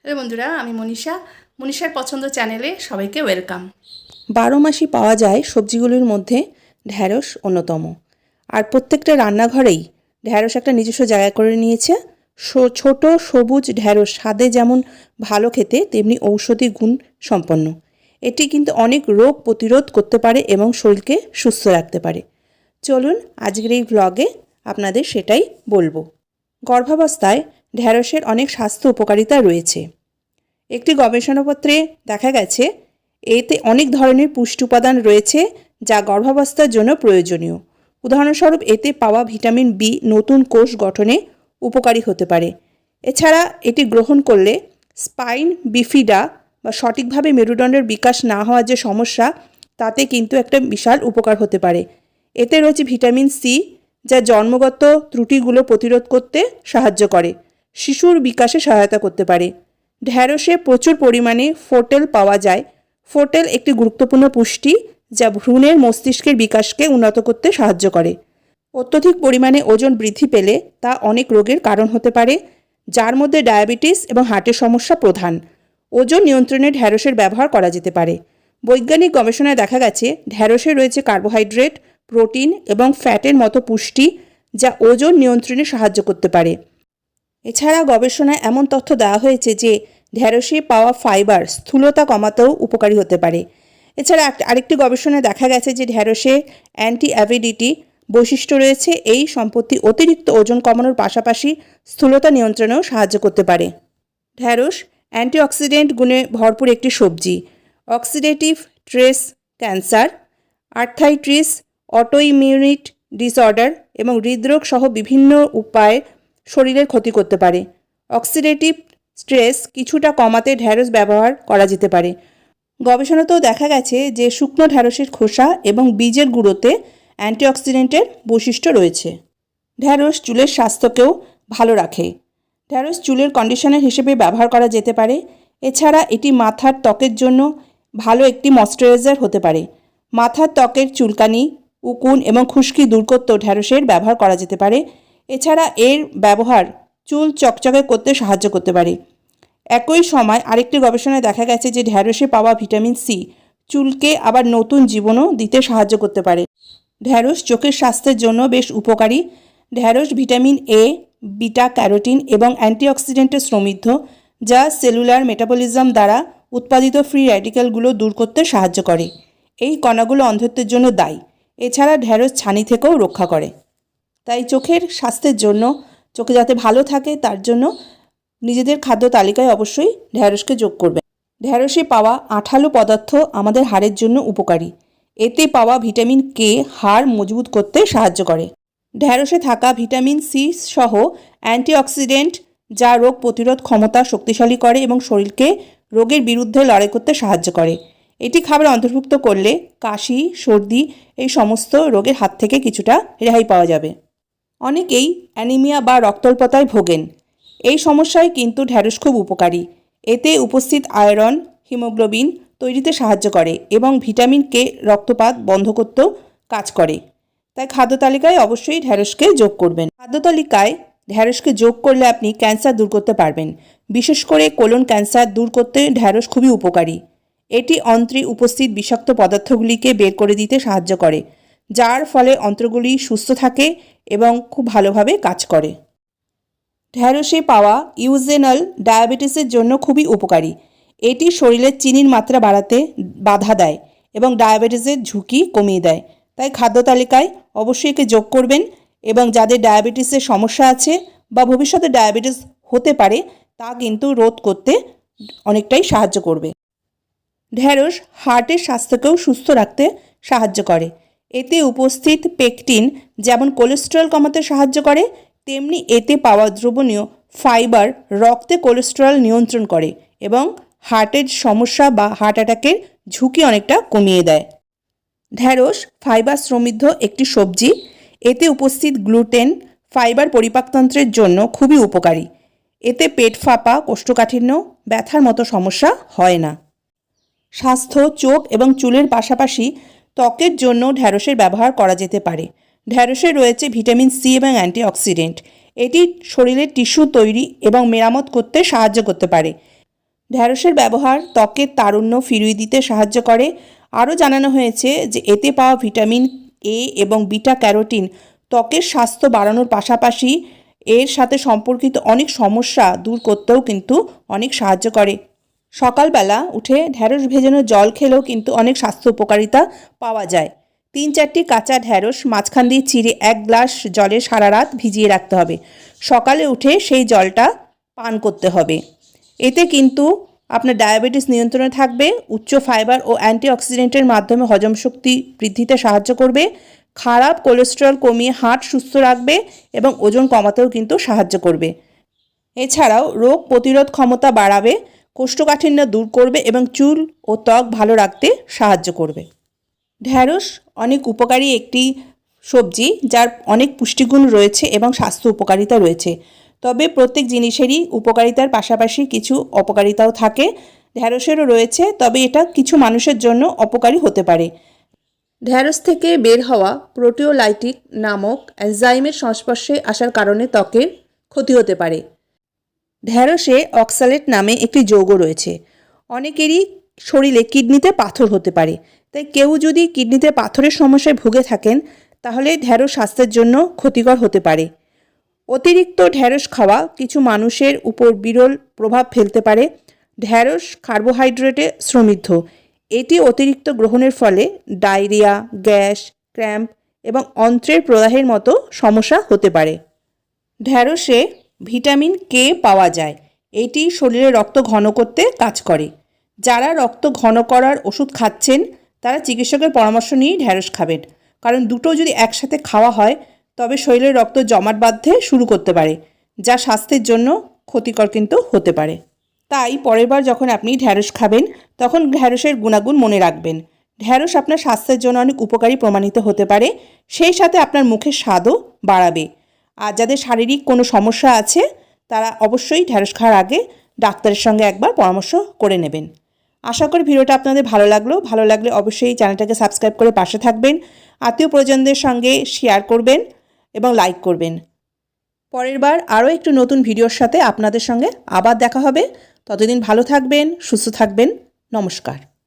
Hello বন্ধুরা, আমি মনীষার পছন্দ চ্যানেলে সবাইকে ওয়েলকাম। 12 মাসই পাওয়া যায় সবজিগুলির মধ্যে ঢ্যাঁড়স অন্যতম। আর প্রত্যেকটা রান্নাঘরেই ঢ্যাঁড়স একটা নিজস্ব জায়গা করে নিয়েছে। ছোট সবুজ ঢ্যাঁড়স স্বাদে যেমন ভালো খেতে, তেমনি ঔষধি গুণ সম্পন্ন। এটি কিন্তু অনেক রোগ প্রতিরোধ করতে পারে এবং শরীরকে সুস্থ রাখতে পারে। চলুন আজকের এই ভ্লগে আপনাদের সেটাই বলবো। গর্ভাবস্থায় ঢ্যাঁড়সের অনেক স্বাস্থ্য উপকারিতা রয়েছে। একটি গবেষণাপত্রে দেখা গেছে এতে অনেক ধরনের পুষ্টি উপাদান রয়েছে যা গর্ভাবস্থার জন্য প্রয়োজনীয়। উদাহরণস্বরূপ এতে পাওয়া ভিটামিন বি নতুন কোষ গঠনে উপকারী হতে পারে। এছাড়া এটি গ্রহণ করলে স্পাইন বিফিডা বা সঠিকভাবে মেরুদণ্ডের বিকাশ না হওয়ার যে সমস্যা, তাতে কিন্তু একটা বিশাল উপকার হতে পারে। এতে রয়েছে ভিটামিন সি, যা জন্মগত ত্রুটিগুলো প্রতিরোধ করতে সাহায্য করে, শিশুর বিকাশে সহায়তা করতে পারে। ঢ্যাঁড়সে প্রচুর পরিমাণে ফোটেল পাওয়া যায়। ফোটেল একটি গুরুত্বপূর্ণ পুষ্টি যা ভ্রূণের মস্তিষ্কের বিকাশকে উন্নত করতে সাহায্য করে। অত্যধিক পরিমাণে ওজন বৃদ্ধি পেলে তা অনেক রোগের কারণ হতে পারে, যার মধ্যে ডায়াবেটিস এবং হার্টের সমস্যা প্রধান। ওজন নিয়ন্ত্রণে ঢ্যাঁড়সের ব্যবহার করা যেতে পারে। বৈজ্ঞানিক গবেষণায় দেখা গেছে ঢ্যাঁড়সে রয়েছে কার্বোহাইড্রেট, প্রোটিন এবং ফ্যাটের মতো পুষ্টি যা ওজন নিয়ন্ত্রণে সাহায্য করতে পারে। এছাড়া গবেষণায় এমন তথ্য দেওয়া হয়েছে যে ঢ্যাঁড়সে পাওয়া ফাইবার স্থূলতা কমাতেও উপকারী হতে পারে। এছাড়া আরেকটি গবেষণায় দেখা গেছে যে ঢ্যাঁড়সে অ্যান্টি অ্যাভিডিটি বৈশিষ্ট্য রয়েছে। এই সম্পত্তি অতিরিক্ত ওজন কমানোর পাশাপাশি স্থূলতা নিয়ন্ত্রণেও সাহায্য করতে পারে। ঢ্যাঁড়স অ্যান্টিঅক্সিডেন্ট গুণে ভরপুর একটি সবজি। Oxidative stress, cancer, arthritis, autoimmune disorder এবং হৃদরোগ সহ বিভিন্ন উপায়ে শরীরের ক্ষতি করতে পারে। অক্সিডেটিভ স্ট্রেস কিছুটা কমাতে ঢ্যাঁড়স ব্যবহার করা যেতে পারে। গবেষণাতেও দেখা গেছে যে শুকনো ঢ্যাঁড়সের খোসা এবং বীজের গুঁড়োতে অ্যান্টিঅক্সিডেন্টের বৈশিষ্ট্য রয়েছে। ঢ্যাঁড়স চুলের স্বাস্থ্যকেও ভালো রাখে। ঢ্যাঁড়স চুলের কন্ডিশনার হিসেবে ব্যবহার করা যেতে পারে। এছাড়া এটি মাথার ত্বকের জন্য ভালো একটি ময়শ্চারাইজার হতে পারে। মাথার ত্বকের চুলকানি, উকুন এবং খুশকি দূর করতেও ঢ্যাঁড়সের ব্যবহার করা যেতে পারে। এছাড়া এর ব্যবহার চুল চকচকে করতে সাহায্য করতে পারে। একই সময় আরেকটি গবেষণায় দেখা গেছে যে ঢ্যাঁড়সে পাওয়া ভিটামিন সি চুলকে আবার নতুন জীবনও দিতে সাহায্য করতে পারে। ঢ্যাঁড়স চোখের স্বাস্থ্যের জন্য বেশ উপকারী। ঢ্যাঁড়স ভিটামিন এ, বিটা ক্যারোটিন এবং অ্যান্টিঅক্সিডেন্টে সমৃদ্ধ, যা সেলুলার মেটাবলিজম দ্বারা উৎপাদিত ফ্রি র্যাডিক্যালগুলো দূর করতে সাহায্য করে। এই কণাগুলো অন্ধত্বের জন্য দায়ী। এছাড়া ঢ্যাঁড়স ছানি থেকেও রক্ষা করে। তাই চোখের স্বাস্থ্যের জন্য, চোখে যাতে ভালো থাকে তার জন্য নিজেদের খাদ্য তালিকায় অবশ্যই ঢ্যাঁড়সকে যোগ করবেন। ঢ্যাঁড়সে পাওয়া আঠালো পদার্থ আমাদের হাড়ের জন্য উপকারী। এতে পাওয়া ভিটামিন কে হাড় মজবুত করতে সাহায্য করে। ঢ্যাঁড়সে থাকা ভিটামিন সি সহ অ্যান্টিঅক্সিডেন্ট যা রোগ প্রতিরোধ ক্ষমতা শক্তিশালী করে এবং শরীরকে রোগের বিরুদ্ধে লড়াই করতে সাহায্য করে। এটি খাবারে অন্তর্ভুক্ত করলে কাশি, সর্দি এই সমস্ত রোগের হাত থেকে কিছুটা রেহাই পাওয়া যাবে। অনেকেই অ্যানিমিয়া বা রক্তাল্পতায় ভোগেন। এই সমস্যায় কিন্তু ঢ্যাঁড়স খুব উপকারী। এতে উপস্থিত আয়রন হিমোগ্লোবিন তৈরিতে সাহায্য করে এবং ভিটামিন কে রক্তপাত বন্ধ করতেও কাজ করে। তাই খাদ্য তালিকায় অবশ্যই ঢ্যাঁড়সকে যোগ করবেন। খাদ্য তালিকায় ঢ্যাঁড়সকে যোগ করলে আপনি ক্যান্সার দূর করতে পারবেন। বিশেষ করে কোলন ক্যান্সার দূর করতে ঢ্যাঁড়স খুবই উপকারী। এটি অন্ত্রে উপস্থিত বিষাক্ত পদার্থগুলিকে বের করে দিতে সাহায্য করে, যার ফলে অন্ত্রগুলি সুস্থ থাকে এবং খুব ভালোভাবে কাজ করে। ঢ্যাঁড়সে পাওয়া ইউজেনাল ডায়াবেটিসের জন্য খুবই উপকারী। এটি শরীরের চিনির মাত্রা বাড়াতে বাধা দেয় এবং ডায়াবেটিসের ঝুঁকি কমিয়ে দেয়। তাই খাদ্য তালিকায় অবশ্যই একে যোগ করবেন এবং যাদের ডায়াবেটিসের সমস্যা আছে বা ভবিষ্যতে ডায়াবেটিস হতে পারে তা কিন্তু রোধ করতে অনেকটাই সাহায্য করবে। ঢ্যাঁড়স হার্টের স্বাস্থ্যকেও সুস্থ রাখতে সাহায্য করে। এতে উপস্থিত পেকটিন যেমন কোলেস্টেরল কমাতে সাহায্য করে, তেমনি এতে পাওয়া দ্রবণীয় ফাইবার রক্তে কোলেস্টেরল নিয়ন্ত্রণ করে এবং হার্টের সমস্যা বা হার্ট অ্যাটাকের ঝুঁকি অনেকটা কমিয়ে দেয়। ঢ্যাঁড়স ফাইবার সমৃদ্ধ একটি সবজি। এতে উপস্থিত গ্লুটেন ফাইবার পরিপাকতন্ত্রের জন্য খুবই উপকারী। এতে পেট ফাঁপা, কোষ্ঠকাঠিন্য, ব্যথার মতো সমস্যা হয় না। স্বাস্থ্য, চোখ এবং চুলের পাশাপাশি ত্বকের জন্য ঢ্যাঁড়সের ব্যবহার করা যেতে পারে। ঢ্যাঁড়সে রয়েছে ভিটামিন সি এবং অ্যান্টিঅক্সিডেন্ট। এটি শরীরের টিস্যু তৈরি এবং মেরামত করতে সাহায্য করতে পারে। ঢ্যাঁড়সের ব্যবহার ত্বকের তারুণ্য ফিরিয়ে দিতে সাহায্য করে। আরও জানানো হয়েছে যে এতে পাওয়া ভিটামিন এ এবং বিটা ক্যারোটিন ত্বকের স্বাস্থ্য বাড়ানোর পাশাপাশি এর সাথে সম্পর্কিত অনেক সমস্যা দূর করতেও কিন্তু অনেক সাহায্য করে। সকালবেলা উঠে ঢ্যাঁড়স ভেজানো জল খেলেও কিন্তু অনেক স্বাস্থ্য উপকারিতা পাওয়া যায়। 3-4টি কাঁচা ঢ্যাঁড়স মাঝখান দিয়ে চিড়ে 1 গ্লাস জলে সারা রাত ভিজিয়ে রাখতে হবে। সকালে উঠে সেই জলটা পান করতে হবে। এতে কিন্তু আপনার ডায়াবেটিস নিয়ন্ত্রণে থাকবে, উচ্চ ফাইবার ও অ্যান্টিঅক্সিডেন্টের মাধ্যমে হজম শক্তি বৃদ্ধিতে সাহায্য করবে, খারাপ কোলেস্টেরল কমিয়ে হার্ট সুস্থ রাখবে এবং ওজন কমাতেও কিন্তু সাহায্য করবে। এছাড়াও রোগ প্রতিরোধ ক্ষমতা বাড়াবে, কোষ্ঠকাঠিন্য দূর করবে এবং চুল ও ত্বক ভালো রাখতে সাহায্য করবে। ঢ্যাঁড়স অনেক উপকারী একটি সবজি, যার অনেক পুষ্টিগুণ রয়েছে এবং স্বাস্থ্য উপকারিতা রয়েছে। তবে প্রত্যেক জিনিসেরই উপকারিতার পাশাপাশি কিছু অপকারিতাও থাকে। ঢ্যাঁড়সেরও রয়েছে, তবে এটা কিছু মানুষের জন্য অপকারী হতে পারে। ঢ্যাঁড়স থেকে বের হওয়া প্রোটিওলাইটিক নামক এনজাইমের সংস্পর্শে আসার কারণে ত্বকের ক্ষতি হতে পারে। ঢ্যাঁড়সে অক্সালেট নামে একটি যৌগ রয়েছে। অনেকেরই শরীরে কিডনিতে পাথর হতে পারে, তাই কেউ যদি কিডনিতে পাথরের সমস্যায় ভুগে থাকেন তাহলে ঢ্যাঁড়স স্বাস্থ্যের জন্য ক্ষতিকর হতে পারে। অতিরিক্ত ঢ্যাঁড়স খাওয়া কিছু মানুষের উপর বিরল প্রভাব ফেলতে পারে। ঢ্যাঁড়স কার্বোহাইড্রেটে সমৃদ্ধ। এটি অতিরিক্ত গ্রহণের ফলে ডায়রিয়া, গ্যাস, ক্র্যাম্প এবং অন্ত্রের প্রদাহের মতো সমস্যা হতে পারে। ঢ্যাঁড়সে ভিটামিন কে পাওয়া যায়। এটি শরীরে রক্ত ঘন করতে কাজ করে। যারা রক্ত ঘন করার ওষুধ খাচ্ছেন তারা চিকিৎসকের পরামর্শ নিয়েই ঢ্যাঁড়স খাবেন, কারণ দুটো যদি একসাথে খাওয়া হয় তবে শরীরে রক্ত জমাট বাঁধতে শুরু করতে পারে, যা স্বাস্থ্যের জন্য ক্ষতিকর কিন্তু হতে পারে। তাই পরের বার যখন আপনি ঢ্যাঁড়স খাবেন তখন ঢ্যাঁড়সের গুণাগুণ মনে রাখবেন। ঢ্যাঁড়স আপনার স্বাস্থ্যের জন্য অনেক উপকারী প্রমাণিত হতে পারে, সেই সাথে আপনার মুখের স্বাদও বাড়াবে। আর যাদের শারীরিক কোনো সমস্যা আছে তারা অবশ্যই ঢ্যাঁড়স খাওয়ার আগে ডাক্তারের সঙ্গে একবার পরামর্শ করে নেবেন। আশা করি ভিডিওটা আপনাদের ভালো লাগলে অবশ্যই চ্যানেলটাকে সাবস্ক্রাইব করে পাশে থাকবেন, আত্মীয় পরিজনদের সঙ্গে শেয়ার করবেন এবং লাইক করবেন। পরের বার আরও একটু নতুন ভিডিওর সাথে আপনাদের সঙ্গে আবার দেখা হবে। ততদিন ভালো থাকবেন, সুস্থ থাকবেন। নমস্কার।